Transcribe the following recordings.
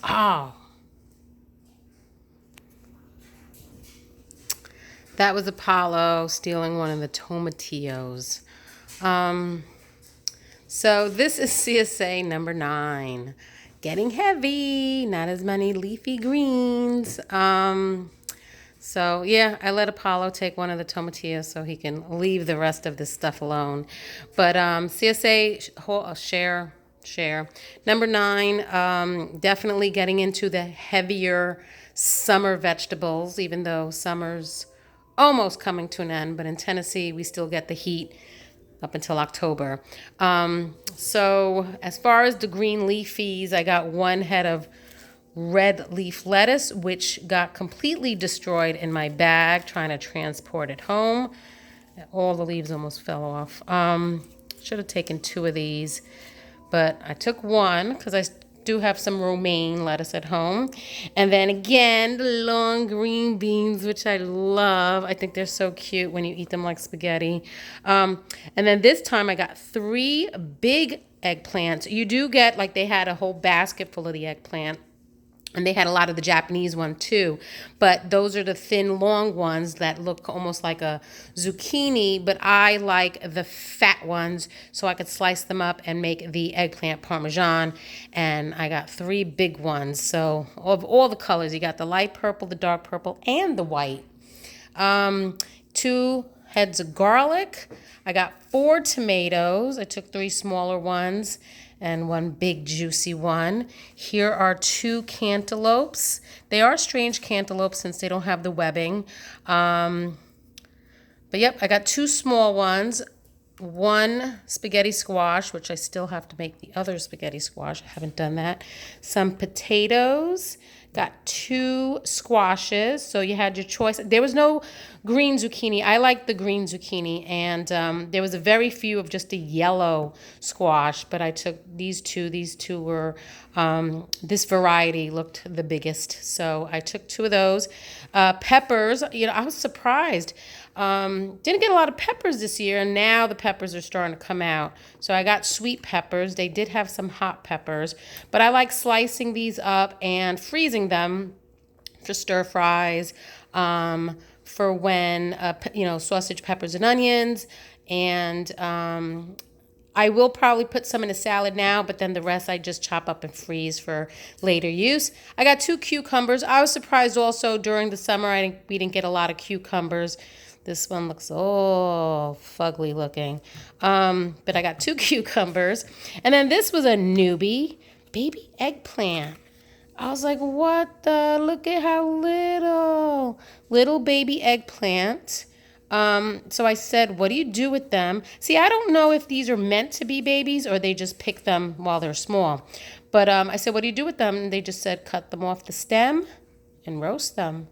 Oh, that was Apollo stealing one of the tomatillos. Um, so this is CSA number 9. Getting heavy, not as many leafy greens. So yeah, I let Apollo take one of the tomatillos so he can leave the rest of this stuff alone. But CSA share. Number 9, definitely getting into the heavier summer vegetables, even though summer's almost coming to an end. But in Tennessee, we still get the heat up until October. So as far as the green leafies, I got one head of red leaf lettuce, which got completely destroyed in my bag trying to transport it home. All the leaves almost fell off. Should have taken 2 of these, but I took one because I do have some romaine lettuce at home. And then again, the long green beans, which I love. I think they're so cute when you eat them like spaghetti. And then this time I got 3 big eggplants. You do get, like, they had a whole basket full of the eggplant. And they had a lot of the Japanese one too. But those are the thin, long ones that look almost like a zucchini. But I like the fat ones so I could slice them up and make the eggplant parmesan. And I got 3 big ones. So of all the colors, you got the light purple, the dark purple, and the white. 2 heads of garlic. I got 4 tomatoes. I took 3 smaller ones and 1 big juicy one. Here are 2 cantaloupes. They are strange cantaloupes since they don't have the webbing. But yep, I got 2 small ones. 1 spaghetti squash, which I still have to make the other spaghetti squash. I haven't done that. Some potatoes. Got 2 squashes, so you had your choice. There was no green zucchini. I like the green zucchini, and there was a very few of just a yellow squash, but I took these 2. These 2 were, this variety looked the biggest, so I took 2 of those. Peppers, I was surprised. Didn't get a lot of peppers this year, and now the peppers are starting to come out. So I got sweet peppers. They did have some hot peppers, but I like slicing these up and freezing them for stir fries, for when, sausage, peppers, and onions. And I will probably put some in a salad now, but then the rest I just chop up and freeze for later use. I got 2 cucumbers. I was surprised also during the summer we didn't get a lot of cucumbers. This one looks all fugly looking. But I got 2 cucumbers. And then this was a newbie, baby eggplant. I was like, what the? Look at how little. Little baby eggplant. So I said, what do you do with them? See, I don't know if these are meant to be babies or they just pick them while they're small. But I said, what do you do with them? And they just said, cut them off the stem and roast them.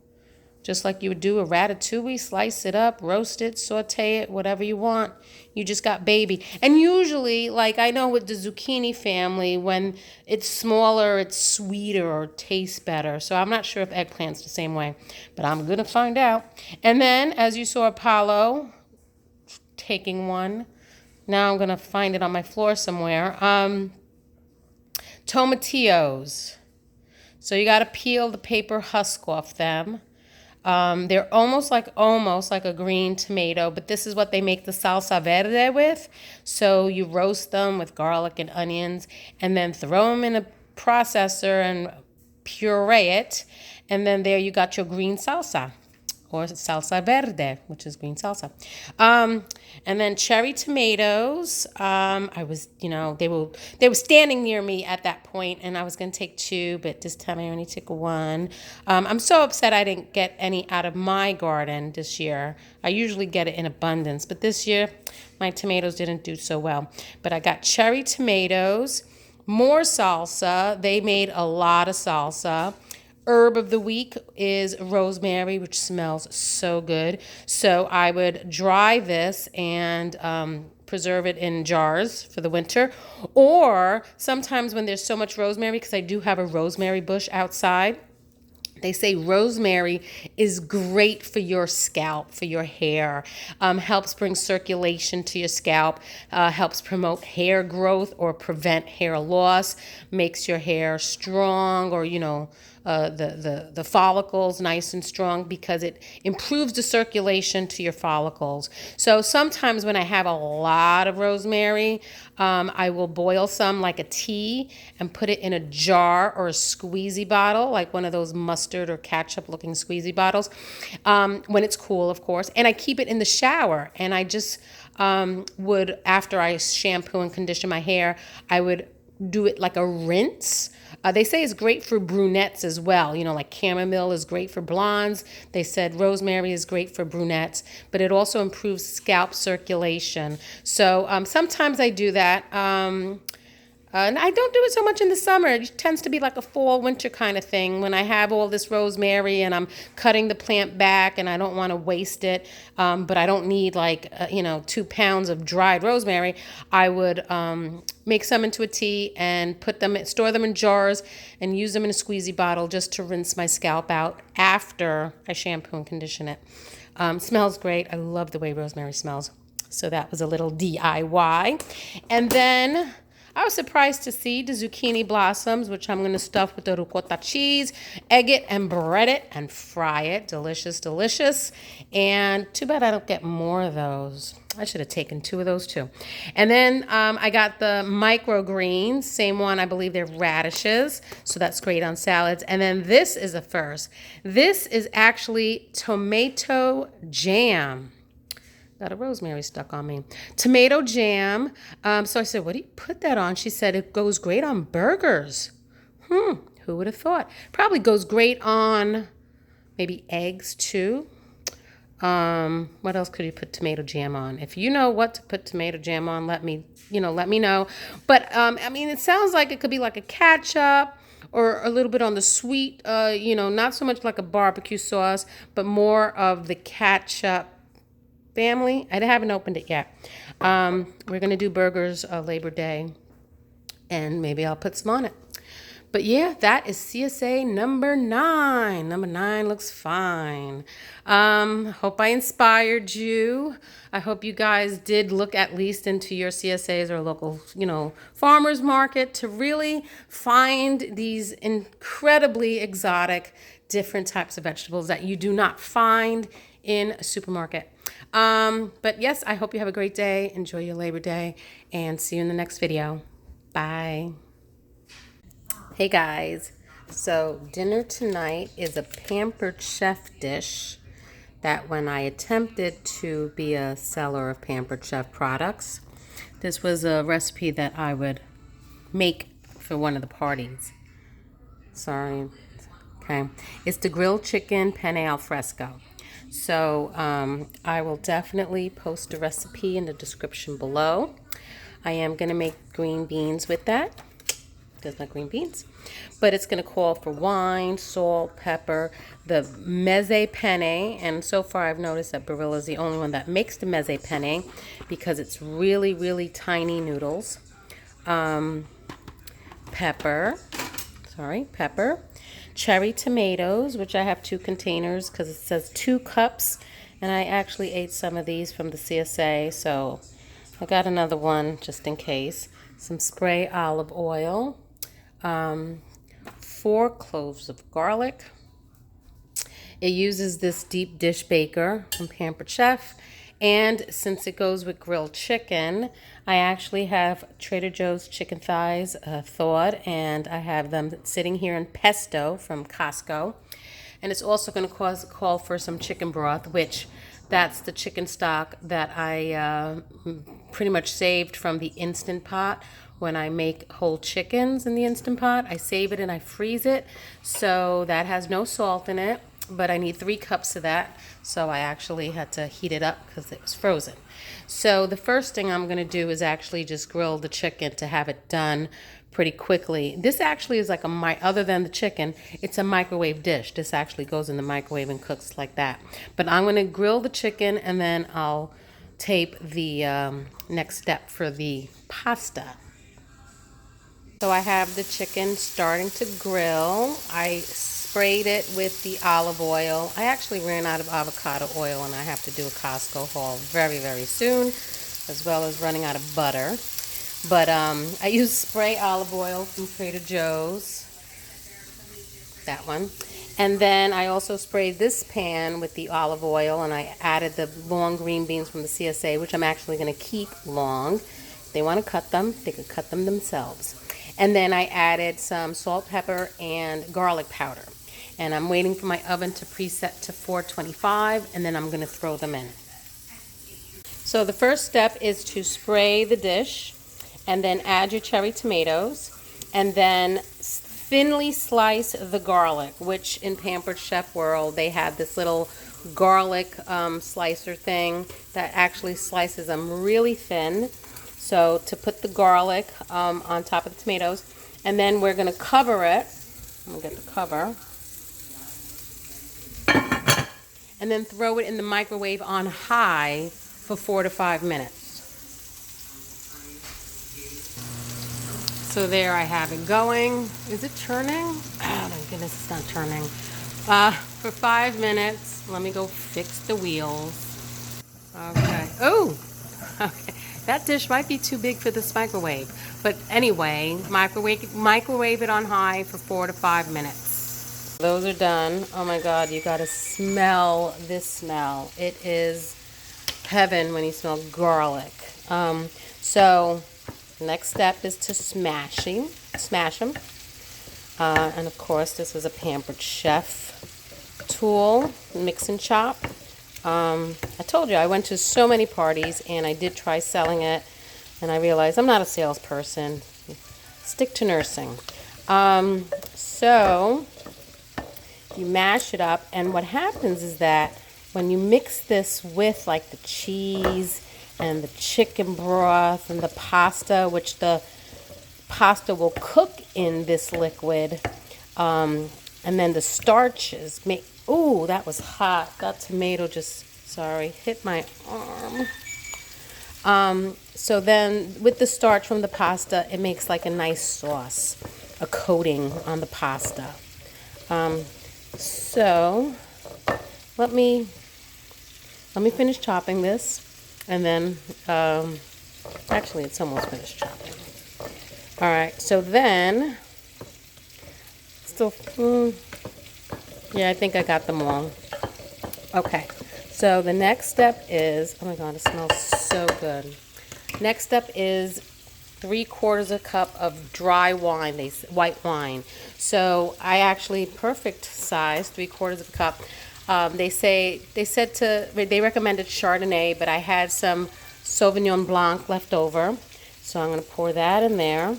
Just like you would do a ratatouille, slice it up, roast it, saute it, whatever you want. You just got baby. And usually, like I know with the zucchini family, when it's smaller, it's sweeter or tastes better. So I'm not sure if eggplant's the same way, but I'm going to find out. And then, as you saw Apollo taking one, now I'm going to find it on my floor somewhere. Tomatillos. So you got to peel the paper husk off them. They're almost like a green tomato, but this is what they make the salsa verde with. So you roast them with garlic and onions and then throw them in a processor and puree it. And then there you got your green salsa, or salsa verde, which is green salsa. And then cherry tomatoes. I was, they were standing near me at that point, and I was going to take 2, but this time I only took 1. I'm so upset I didn't get any out of my garden this year. I usually get it in abundance, but this year my tomatoes didn't do so well. But I got cherry tomatoes, more salsa. They made a lot of salsa. Herb of the week is rosemary, which smells so good. So I would dry this and preserve it in jars for the winter. Or sometimes when there's so much rosemary, because I do have a rosemary bush outside, They say rosemary is great for your scalp, for your hair, helps bring circulation to your scalp, helps promote hair growth or prevent hair loss, makes your hair strong, or, the follicles nice and strong, because it improves the circulation to your follicles. So sometimes when I have a lot of rosemary, I will boil some like a tea and put it in a jar or a squeezy bottle, like one of those mustard or ketchup looking squeezy bottles, when it's cool, of course. And I keep it in the shower, and I just would, after I shampoo and condition my hair, I would do it like a rinse. They say it's great for brunettes as well. Like chamomile is great for blondes. They said rosemary is great for brunettes, but it also improves scalp circulation. So sometimes I do that. And I don't do it so much in the summer. It tends to be like a fall, winter kind of thing. When I have all this rosemary and I'm cutting the plant back and I don't want to waste it, but I don't need 2 pounds of dried rosemary, I would make some into a tea and store them in jars and use them in a squeezy bottle just to rinse my scalp out after I shampoo and condition it. Smells great. I love the way rosemary smells. So that was a little DIY. And then I was surprised to see the zucchini blossoms, which I'm going to stuff with the ricotta cheese, egg it and bread it and fry it. Delicious, delicious. And too bad I don't get more of those. I should have taken 2 of those too. And then I got the microgreens, same one, I believe they're radishes. So that's great on salads. And then this is a first. This is actually tomato jam. Got a rosemary stuck on me. Tomato jam. So I said, what do you put that on? She said, it goes great on burgers. Who would have thought? Probably goes great on maybe eggs too. What else could you put tomato jam on? If you know what to put tomato jam on, let me know. But, it sounds like it could be like a ketchup or a little bit on the sweet, not so much like a barbecue sauce, but more of the ketchup family. I haven't opened it yet. We're going to do burgers Labor Day, and maybe I'll put some on it. But yeah, that is CSA number 9. Number 9 looks fine. Hope I inspired you. I hope you guys did look at least into your CSAs or local, farmers market to really find these incredibly exotic, different types of vegetables that you do not find in a supermarket. But yes, I hope you have a great day. Enjoy your Labor Day, and see you in the next video. Bye. Hey guys, so dinner tonight is a Pampered Chef dish that when I attempted to be a seller of Pampered Chef products, this was a recipe that I would make for one of the parties. Sorry. Okay. It's the grilled chicken penne al fresco. So I will definitely post a recipe in the description below. I am going to make green beans with that. Does my green beans, but it's going to call for wine, salt, pepper, the meze penne, and so far I've noticed that Barilla is the only one that makes the meze penne because it's really, really tiny noodles. Pepper, cherry tomatoes, which I have 2 containers because it says 2 cups, and I actually ate some of these from the CSA, so I got another one just in case. Some spray olive oil. 4 cloves of garlic. It uses this deep dish baker from Pampered Chef, and since it goes with grilled chicken, I actually have Trader Joe's chicken thighs thawed, and I have them sitting here in pesto from Costco. And it's also going to call for some chicken broth, which that's the chicken stock that I pretty much saved from the Instant Pot. When I make whole chickens in the Instant Pot, I save it and I freeze it. So that has no salt in it, but I need 3 cups of that. So I actually had to heat it up because it was frozen. So the first thing I'm going to do is actually just grill the chicken to have it done pretty quickly. This actually is like other than the chicken, it's a microwave dish. This actually goes in the microwave and cooks like that. But I'm going to grill the chicken and then I'll tape the next step for the pasta. So I have the chicken starting to grill. I sprayed it with the olive oil. I actually ran out of avocado oil and I have to do a Costco haul very, very soon, as well as running out of butter. But I use spray olive oil from Trader Joe's, that one. And then I also sprayed this pan with the olive oil, and I added the long green beans from the CSA, which I'm actually going to keep long. If they want to cut them, they can cut them themselves. And then I added some salt, pepper, and garlic powder. And I'm waiting for my oven to preset to 425, and then I'm going to throw them in. So the first step is to spray the dish, and then add your cherry tomatoes, and then thinly slice the garlic, which in Pampered Chef World, they have this little garlic slicer thing that actually slices them really thin. So to put the garlic on top of the tomatoes, and then we're going to cover it. I'm going to get the cover. And then throw it in the microwave on high for 4 to 5 minutes. So there I have it going. Is it turning? Oh my goodness, it's not turning. For 5 minutes, let me go fix the wheels. Okay. Oh, okay. That dish might be too big for this microwave. But anyway, microwave it on high for 4 to 5 minutes. Those are done. Oh my God, you gotta smell this smell. It is heaven when you smell garlic. So next step is to smash them. And of course, this is a Pampered Chef tool, mix and chop. I told you, I went to so many parties and I did try selling it, and I realized I'm not a salesperson. Stick to nursing. So you mash it up, and what happens is that when you mix this with like the cheese and the chicken broth and the pasta, which the pasta will cook in this liquid, and then the starches make, ooh, that was hot. That tomato just, sorry, hit my arm. So then with the starch from the pasta, it makes like a nice sauce, a coating on the pasta. So let me finish chopping this, and then actually it's almost finished chopping. All right, so then still yeah, I think I got them all. Okay, so the next step is, oh my God, it smells so good. Next step is 3/4 cup of dry wine, white wine. So I actually, perfect size, 3/4 cup. They recommended Chardonnay, but I had some Sauvignon Blanc left over. So I'm going to pour that in there.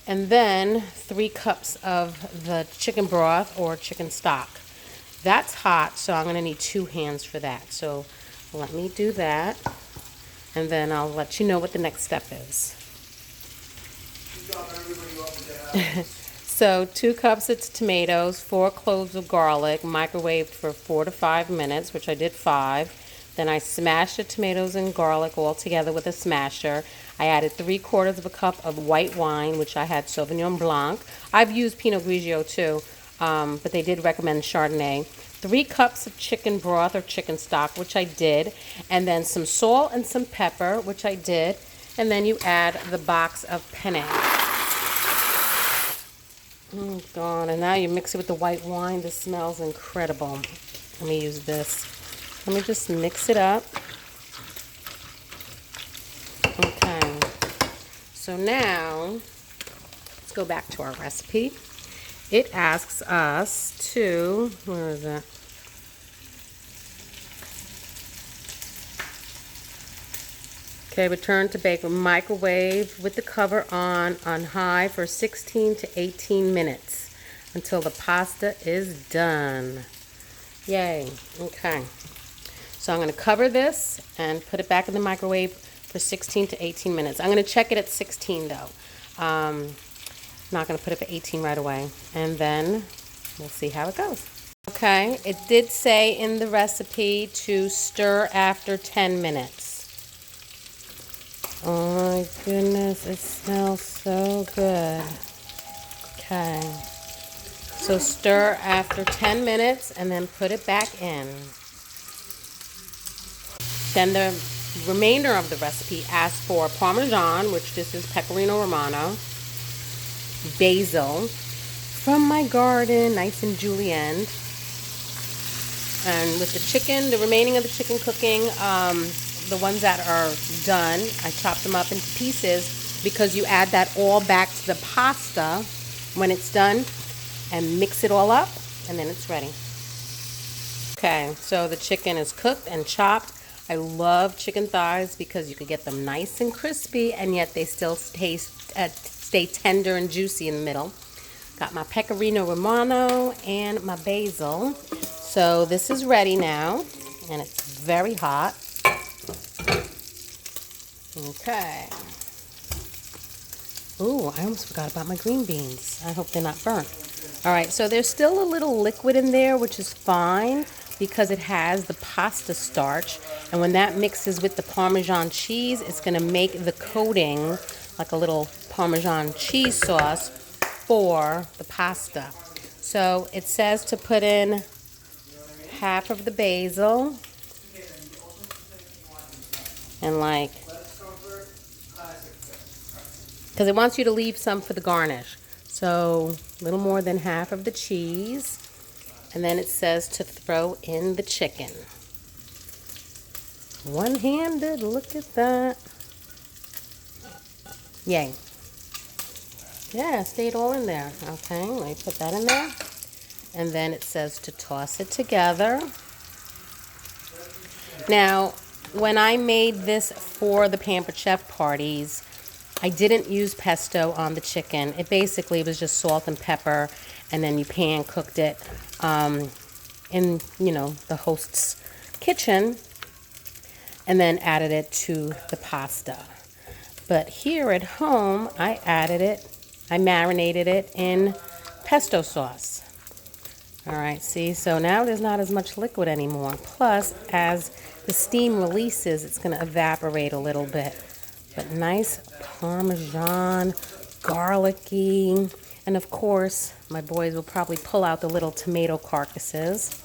And then 3 cups of the chicken broth or chicken stock. That's hot, so I'm going to need 2 hands for that. So let me do that, and then I'll let you know what the next step is. So 2 cups of tomatoes, 4 cloves of garlic, microwaved for 4 to 5 minutes, which I did 5. Then I smashed the tomatoes and garlic all together with a smasher. I added 3/4 cup of white wine, which I had Sauvignon Blanc. I've used Pinot Grigio too, but they did recommend Chardonnay. 3 cups of chicken broth or chicken stock, which I did, and then some salt and some pepper, which I did, and then you add the box of penne. Oh God, and now you mix it with the white wine. This smells incredible. Let me use this. Let me just mix it up. Okay, so now let's go back to our recipe. It asks us to, where is it? Okay, return to bake. Microwave with the cover on high for 16 to 18 minutes until the pasta is done. Yay. Okay. So I'm going to cover this and put it back in the microwave for 16 to 18 minutes. I'm going to check it at 16 though. Not going to put it for 18 right away. And then we'll see how it goes. Okay, it did say in the recipe to stir after 10 minutes. Oh my goodness, it smells so good. Okay. So stir after 10 minutes and then put it back in. Then the remainder of the recipe asks for Parmesan, which this is Pecorino Romano, basil from my garden, nice and julienne. And with the chicken, the remaining of the chicken cooking, the ones that are done, I chop them up into pieces because you add that all back to the pasta when it's done and mix it all up and then it's ready. Okay, so the chicken is cooked and chopped. I love chicken thighs because you could get them nice and crispy and yet they still stay tender and juicy in the middle. Got my Pecorino Romano and my basil. So this is ready now and it's very hot. Okay. Ooh, I almost forgot about my green beans. I hope they're not burnt. All right, so there's still a little liquid in there, which is fine because it has the pasta starch. And when that mixes with the Parmesan cheese, it's going to make the coating like a little Parmesan cheese sauce for the pasta. So it says to put in half of the basil and because it wants you to leave some for the garnish. So a little more than half of the cheese. And then it says to throw in the chicken. One-handed, look at that. Yay. Yeah, it stayed all in there. Okay, let me put that in there. And then it says to toss it together. Now, when I made this for the Pampered Chef parties, I didn't use pesto on the chicken. It basically was just salt and pepper, and then you pan cooked it in, the host's kitchen, and then added it to the pasta. But here at home, I marinated it in pesto sauce. All right, see, so now there's not as much liquid anymore. Plus, as the steam releases, it's going to evaporate a little bit. But nice Parmesan, garlicky, and of course, my boys will probably pull out the little tomato carcasses.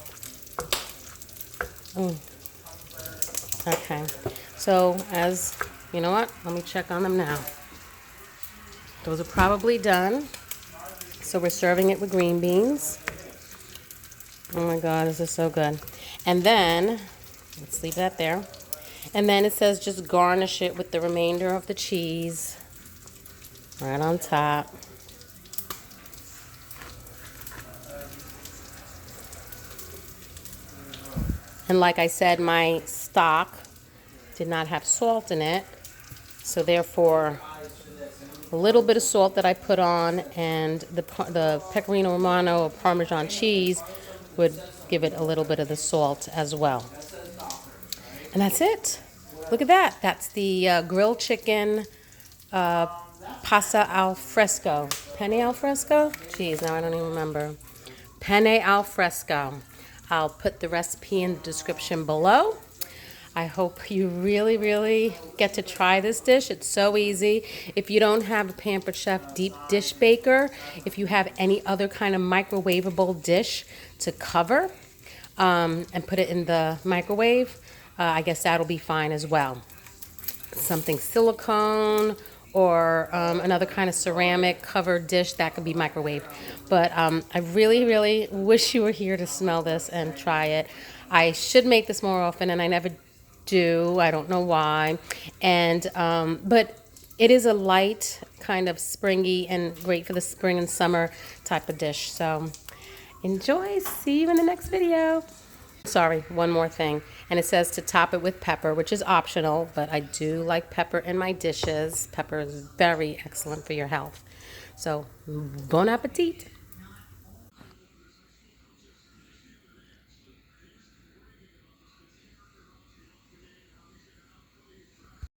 Okay, so you know what? Let me check on them now. Those are probably done. So we're serving it with green beans. Oh my God, this is so good. And then, let's leave that there. And then it says just garnish it with the remainder of the cheese right on top. And like I said, my stock did not have salt in it, so therefore a little bit of salt that I put on and the Pecorino Romano or Parmesan cheese would give it a little bit of the salt as well. And that's it. Look at that. That's the grilled chicken pasta al fresco. Penne al fresco? Jeez, now I don't even remember. Penne al fresco. I'll put the recipe in the description below. I hope you really, really get to try this dish. It's so easy. If you don't have a Pampered Chef deep dish baker, if you have any other kind of microwavable dish to cover and put it in the microwave, I guess that'll be fine as well. Something silicone or another kind of ceramic covered dish that could be microwaved. But I really, really wish you were here to smell this and try it. I should make this more often, and I never do. I don't know why. And but it is a light, kind of springy and great for the spring and summer type of dish. So enjoy. See you in the next video. Sorry, one more thing. And it says to top it with pepper, which is optional, but I do like pepper in my dishes. Pepper is very excellent for your health. So, bon appetit.